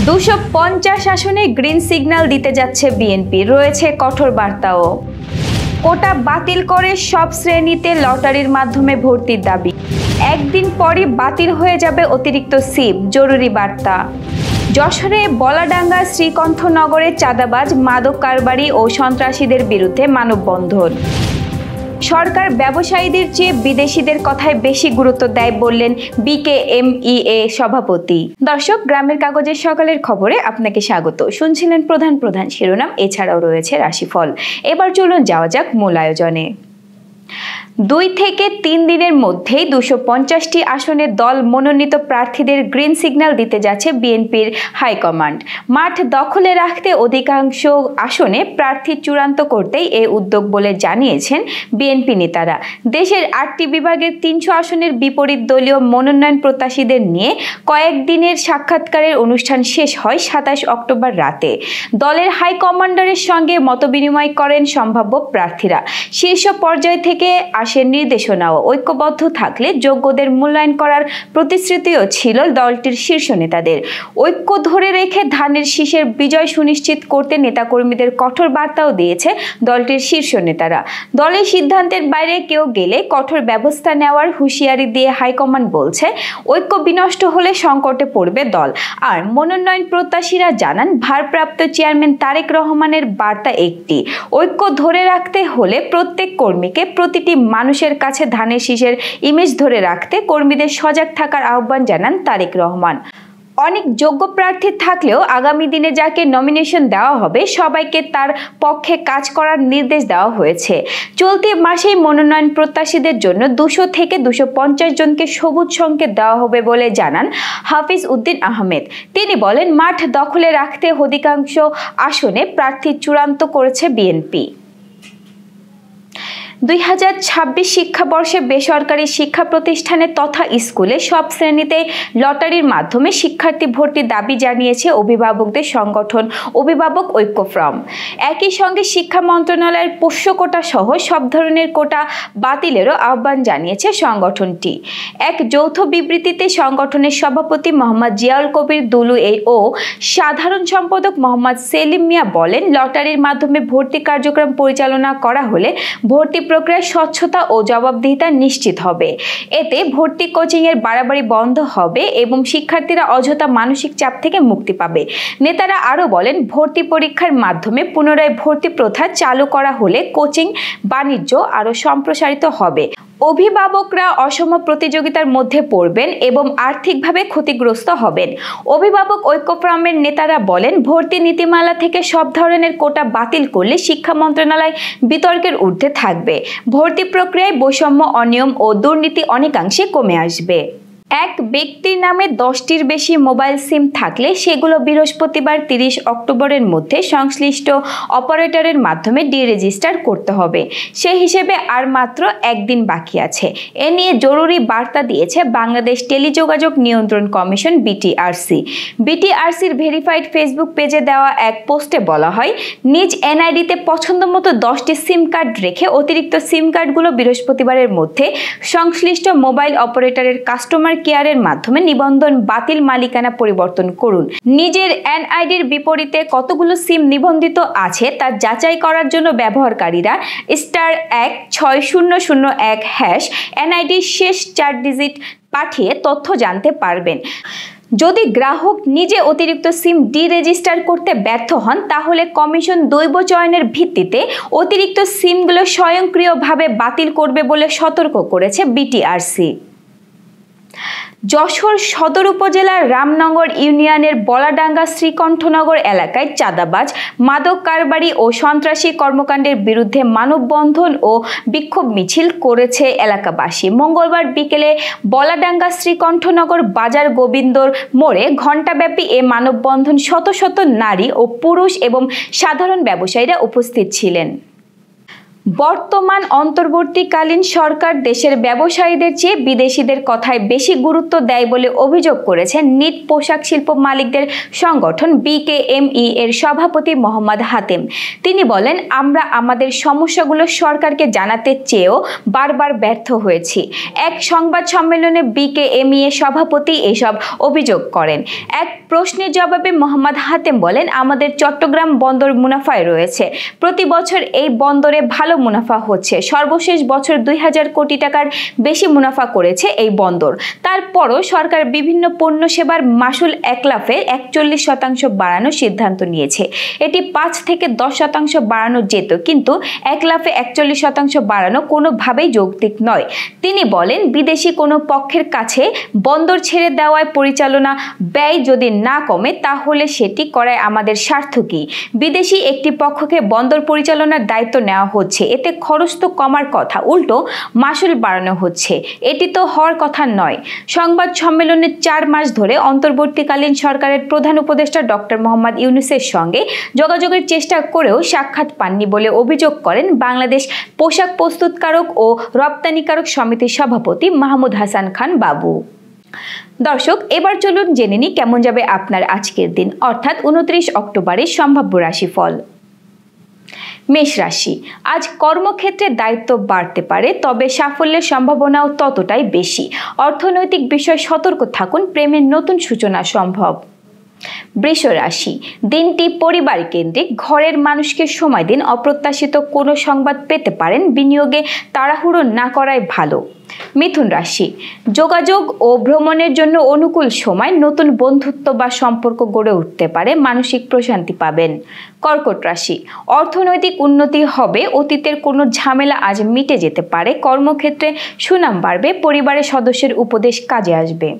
250 আসনে green signal দিতে যাচ্ছে বিএনপি, রয়েছে কঠোর বার্তাও। কোটা বাতিল করে সব শ্রেণীতে লটারির মাধ্যমে ভর্তির দাবি। একদিন পরই বাতিল হয়ে যাবে অতিরিক্ত সিপ, জরুরি বার্তা। যশোরে বলাডাঙ্গা শ্রীকণ্ঠনগরে চাঁদাবাজ, মাদক কারবারি ও সন্ত্রাসীদের বিরুদ্ধে মানববন্ধন। সরকার ব্যবসায়ীদের চেয়ে বিদেশিদের কথায় বেশি গুরুত্ব দেয় বললেন বিকেএমইএ সভাপতি। দর্শক, গ্রামের কাগজের সকালের খবরে আপনাকে স্বাগত। শুনছিলেন প্রধান প্রধান শিরোনাম, এছাড়াও রয়েছে রাশিফল। এবার চলুন যাওয়া যাক মূল আয়োজনে। 2 থেকে 3 দিনের মধ্যেই 250টি আসনে দল মনোনীত প্রার্থীদের গ্রিন সিগন্যাল দিতে যাচ্ছে বিএনপির হাইকমান্ড। মাঠ দখলে রাখতে অধিকাংশ আসনে প্রার্থী চূড়ান্ত করতেই এই উদ্যোগ বলে জানিয়েছেন বিএনপি নেতারা। দেশের 8টি বিভাগের 300 আসনের বিপরীত দলীয় মনোনয়ন প্রত্যাশীদের নিয়ে কয়েকদিনের সাক্ষাৎকারের অনুষ্ঠান শেষ হয় 27 অক্টোবর রাতে। দলের হাইকমান্ডারের সঙ্গে মতবিনিময় করেন সম্ভাব্য প্রার্থীরা। শীর্ষ পর্যায় থেকে আসে নির্দেশনাও। ঐক্যবদ্ধ থাকলে যোগ্যদের মূল্যায়ন করার প্রতিশ্রুতিও ছিল দলটির শীর্ষ নেতাদের। ঐক্য ধরে রেখে ধানের শীষের বিজয় সুনিশ্চিত করতে নেতাকর্মীদের কঠোর বার্তাও দিয়েছে দলটির শীর্ষ নেতারা। দলের সিদ্ধান্তের বাইরে কেউ গেলে কঠোর ব্যবস্থা নেওয়ার হুঁশিয়ারি দিয়ে হাইকমান্ড বলছে, ঐক্য বিনষ্ট হলে সংকটে পড়বে দল। আর মনোনয়ন প্রত্যাশীরা জানান, ভারপ্রাপ্ত চেয়ারম্যান তারেক রহমানের বার্তা একটি, ঐক্য ধরে রাখতে হলে প্রত্যেক কর্মীকে, প্রতিটি মানুষের কাছে ধানের শীষের ইমেজ ধরে রাখতে কর্মীদের সজাগ থাকার আহ্বান জানান তারেক রহমান। অনেক যোগ্য প্রার্থী থাকলেও আগামী দিনে যাকে নমিনেশন দেওয়া হবে সবাইকে তার পক্ষে কাজ করার নির্দেশ দেওয়া হয়েছে। চলতি মাসেই মনোনয়ন প্রত্যাশীদের জন্য 200 থেকে 250 জনকে সবুজ সংকেত দেওয়া হবে বলে জানান হাফিজ উদ্দিন আহমেদ। তিনি বলেন, মাঠ দখলে রাখতে অধিকাংশ আসনে প্রার্থী চূড়ান্ত করেছে বিএনপি। 2026 শিক্ষাবর্ষে বেসরকারি শিক্ষা প্রতিষ্ঠানে তথা স্কুলে সব শ্রেণীতে লটারির মাধ্যমে শিক্ষার্থী ভর্তির দাবি জানিয়েছে অভিভাবকদের সংগঠন অভিভাবক ঐক্য ফ্রম। একই সঙ্গে শিক্ষা মন্ত্রণালয়ের পোষ্য কোটা সহ সব ধরনের কোটা বাতিলেরও আহ্বান জানিয়েছে সংগঠনটি। এক যৌথ বিবৃতিতে সংগঠনের সভাপতি মোহাম্মদ জিয়াউল কবির দুলু ও সাধারণ সম্পাদক মোহাম্মদ সেলিম মিয়া বলেন, লটারির মাধ্যমে ভর্তি কার্যক্রম পরিচালনা করা হলে ভর্তি প্রক্রিয়ার স্বচ্ছতা ও জবাবদিহিতা নিশ্চিত হবে। এতে ভর্তি কোচিং এর বাড়াবাড়ি বন্ধ হবে এবং শিক্ষার্থীরা অযথা মানসিক চাপ থেকে মুক্তি পাবে। নেতারা আরও বলেন, ভর্তি পরীক্ষার মাধ্যমে পুনরায় ভর্তি প্রথা চালু করা হলে কোচিং বাণিজ্য আরও সম্প্রসারিত হবে। অভিভাবকরা অসম প্রতিযোগিতার মধ্যে পড়বেন এবং আর্থিকভাবে ক্ষতিগ্রস্ত হবেন। অভিভাবক ঐক্য ফোরামের নেতারা বলেন, ভর্তি নীতিমালা থেকে সব ধরনের কোটা বাতিল করলে শিক্ষা মন্ত্রণালয় বিতর্কের ঊর্ধ্বে থাকবে। ভর্তি প্রক্রিয়ায় বৈষম্য, অনিয়ম ও দুর্নীতি অনেকাংশে কমে আসবে। এক ব্যক্তির নামে 10টির বেশি মোবাইল সিম থাকলে সেগুলো বৃহস্পতিবার 30 অক্টোবরের মধ্যে সংশ্লিষ্ট অপারেটরের মাধ্যমে ডিরেজিস্টার করতে হবে। সেই হিসেবে আর মাত্র একদিন বাকি আছে। এ নিয়ে জরুরি বার্তা দিয়েছে বাংলাদেশ টেলিযোগাযোগ নিয়ন্ত্রণ কমিশন বিটিআরসি। বিটিআরসির ভেরিফাইড ফেসবুক পেজে দেওয়া এক পোস্টে বলা হয়, নিজ এনআইডিতে পছন্দ মতো 10টি সিম কার্ড রেখে অতিরিক্ত সিম কার্ডগুলো বৃহস্পতিবারের মধ্যে সংশ্লিষ্ট মোবাইল অপারেটরের কাস্টমার কেয়ারের মাধ্যমে নিবন্ধন বাতিল, মালিকানা পরিবর্তন করুন। নিজের এনআইডির বিপরীতে কতগুলো সিম নিবন্ধিত আছে তা যাচাই করার জন্য ব্যবহারকারীরা *6001# এনআইডির শেষ 4 ডিজিট পাঠিয়ে তথ্য জানতে পারবেন। যদি গ্রাহক নিজে অতিরিক্ত সিম ডিরেজিস্টার করতে ব্যর্থ হন তাহলে কমিশন দৈব চয়নের ভিত্তিতে অতিরিক্ত সিমগুলো স্বয়ংক্রিয়ভাবে বাতিল করবে বলে সতর্ক করেছে বিটিআরসি। যশোর সদর উপজেলার রামনগর ইউনিয়নের বলাডাঙ্গা শ্রীকণ্ঠনগর এলাকায় চাঁদাবাজ, মাদক কারবারি ও সন্ত্রাসী কর্মকাণ্ডের বিরুদ্ধে মানববন্ধন ও বিক্ষোভ মিছিল করেছে এলাকাবাসী। মঙ্গলবার বিকেলে বলাডাঙ্গা শ্রীকণ্ঠনগর বাজার গোবিন্দর মোড়ে ঘণ্টাব্যাপী এ মানববন্ধন শত শত নারী ও পুরুষ এবং সাধারণ ব্যবসায়ীরা উপস্থিত ছিলেন। বর্তমান অন্তর্বর্তীকালীন সরকার দেশের ব্যবসায়ীদের চেয়ে বিদেশিদের কথায় বেশি গুরুত্ব দেয় বলে অভিযোগ করেছেন নিট পোশাক শিল্প মালিকদের সংগঠন বিকেএমই এর সভাপতি মোহাম্মদ হাতেম। তিনি বলেন, আমরা আমাদের সমস্যাগুলো সরকারকে জানাতে চেয়েও বারবার ব্যর্থ হয়েছি। এক সংবাদ সম্মেলনে বিকেএমই এর সভাপতি এসব অভিযোগ করেন। এক প্রশ্নের জবাবে মোহাম্মদ হাতেম বলেন, আমাদের চট্টগ্রাম বন্দর মুনাফায় রয়েছে। প্রতি বছর এই বন্দরে ভালো মুনাফা হচ্ছে। সর্বশেষ বছর 2000 কোটি টাকার বেশি মুনাফা করেছে এই বন্দর। তারপরও সরকার বিভিন্ন পণ্য সেবার মাসুল একলাফে 41% বাড়ানোর সিদ্ধান্ত নিয়েছে। এটি 5 থেকে 10% বাড়ানো যেত, কিন্তু একলাফে 41% বাড়ানো কোনোভাবেই যৌক্তিক নয়। তিনি বলেন, বিদেশি কোনো পক্ষের কাছে বন্দর ছেড়ে দেওয়ায় পরিচালনা ব্যয় যদি না কমে তাহলে সেটি করায় আমাদের স্বার্থ কি? বিদেশি একটি পক্ষকে বন্দর পরিচালনার দায়িত্ব নেওয়া হচ্ছে, এতে খরচ তো কমার কথা, উল্টো মাসুল বাড়ানো হচ্ছে। এটি তো হওয়ার কথা নয়। সংবাদ সম্মেলনে 4 মাস ধরে অন্তর্বর্তীকালীন সরকারের প্রধান উপদেষ্টা ডক্টর মোহাম্মদ ইউনূসের সঙ্গে যোগাযোগের চেষ্টা করেও সাক্ষাৎ পাননি বলে অভিযোগ করেন বাংলাদেশ পোশাক প্রস্তুতকারক ও রপ্তানিকারক সমিতির সভাপতি মাহমুদ হাসান খান বাবু। দর্শক, এবার চলুন জেনে নিই কেমন যাবে আপনার আজকের দিন, অর্থাৎ 29 অক্টোবরের সম্ভাব্য রাশিফল। মেষ রাশি, আজ কর্মক্ষেত্রে দায়িত্ব বাড়তে পারে, তবে সাফল্যের সম্ভাবনাও ততটাই বেশি। অর্থনৈতিক বিষয়ে সতর্ক থাকুন, প্রেমের নতুন সূচনা সম্ভব। বৃষ রাশি, দিনটি পরিবার কেন্দ্রিক, ঘরের মানুষকে সময় দিন। অপ্রত্যাশিত কোনো সংবাদ পেতে পারেন, বিনিয়োগে তাড়াহুড়ো না করাই ভালো। মিথুন রাশি, যোগাযোগ ও ভ্রমণের জন্য অনুকূল সময়। নতুন বন্ধুত্ব বা সম্পর্ক গড়ে উঠতে পারে, মানসিক প্রশান্তি পাবেন। কর্কট রাশি, অর্থনৈতিক উন্নতি হবে, অতীতের কোনো ঝামেলা আজ মিটে যেতে পারে। কর্মক্ষেত্রে সুনাম বাড়বে, পরিবারের সদস্যের উপদেশ কাজে আসবে।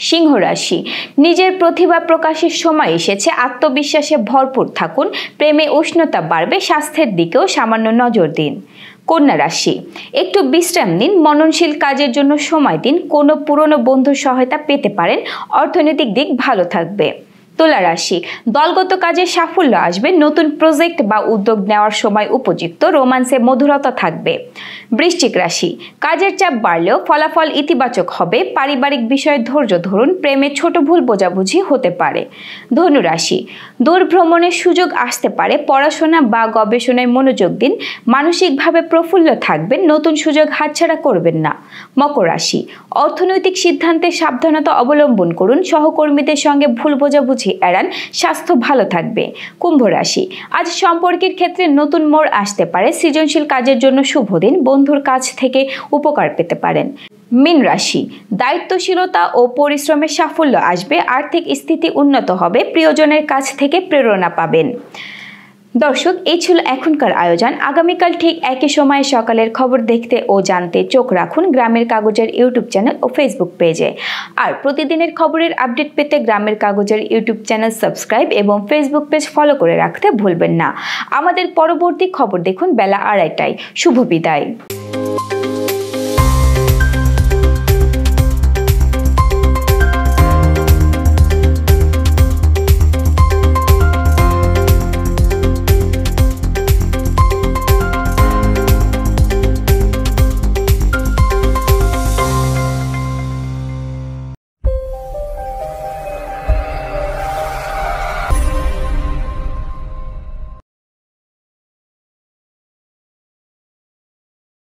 সিংহ রাশি, নিজের প্রতিভা প্রকাশের সময় এসেছে, আত্মবিশ্বাসে ভরপুর থাকুন। প্রেমে উষ্ণতা বাড়বে, স্বাস্থ্যের দিকেও সামান্য নজর দিন। কন্যা রাশি, একটু বিশ্রাম নিন, মননশীল কাজের জন্য সময় দিন। কোনো পুরনো বন্ধুর সহায়তা পেতে পারেন, অর্থনৈতিক দিক ভালো থাকবে। তুলা রাশি, দলগত কাজে সাফল্য আসবে, নতুন প্রজেক্ট বা উদ্যোগ নেওয়ার সময় উপযুক্ত। রোমান্সে মধুরতা থাকবে। বৃশ্চিক রাশি, কাজের চাপ বাড়লেও ফলাফল ইতিবাচক হবে। পারিবারিক বিষয়ে ধৈর্য ধরুন, প্রেমে ছোট ভুল বোঝাবুঝি হতে পারে। ধনু রাশি, দূর ভ্রমণের সুযোগ আসতে পারে, পড়াশোনা বা গবেষণায় মনোযোগ দিন। মানসিকভাবে প্রফুল্ল থাকবেন, নতুন সুযোগ হাতছাড়া করবেন না। মকর রাশি, অর্থনৈতিক সিদ্ধান্তে সাবধানতা অবলম্বন করুন। সহকর্মীদের সঙ্গে ভুল বোঝাবুঝি এড়ান, স্বাস্থ্য ভালো থাকবে। কুম্ভ রাশি, আজ সম্পর্কের ক্ষেত্রে নতুন মোড় আসতে পারে। সৃজনশীল কাজের জন্য শুভ দিন, বন্ধুর কাছ থেকে উপকার পেতে পারেন। মীন রাশি, দায়িত্বশীলতা ও পরিশ্রমের সাফল্য আসবে, আর্থিক স্থিতি উন্নত হবে। প্রিয়জনের কাছ থেকে প্রেরণা পাবেন। দর্শক, এই ছিল এখনকার আয়োজন। আগামীকাল ঠিক একই সময়ে সকালের খবর দেখতে ও জানতে চোখ রাখুন গ্রামের কাগজের ইউটিউব চ্যানেল ও ফেসবুক পেজে। আর প্রতিদিনের খবরের আপডেট পেতে গ্রামের কাগজের ইউটিউব চ্যানেল সাবস্ক্রাইব এবং ফেসবুক পেজ ফলো করে রাখতে ভুলবেন না। আমাদের পরবর্তী খবর দেখুন বেলা 2:30টায়। শুভ বিদায়।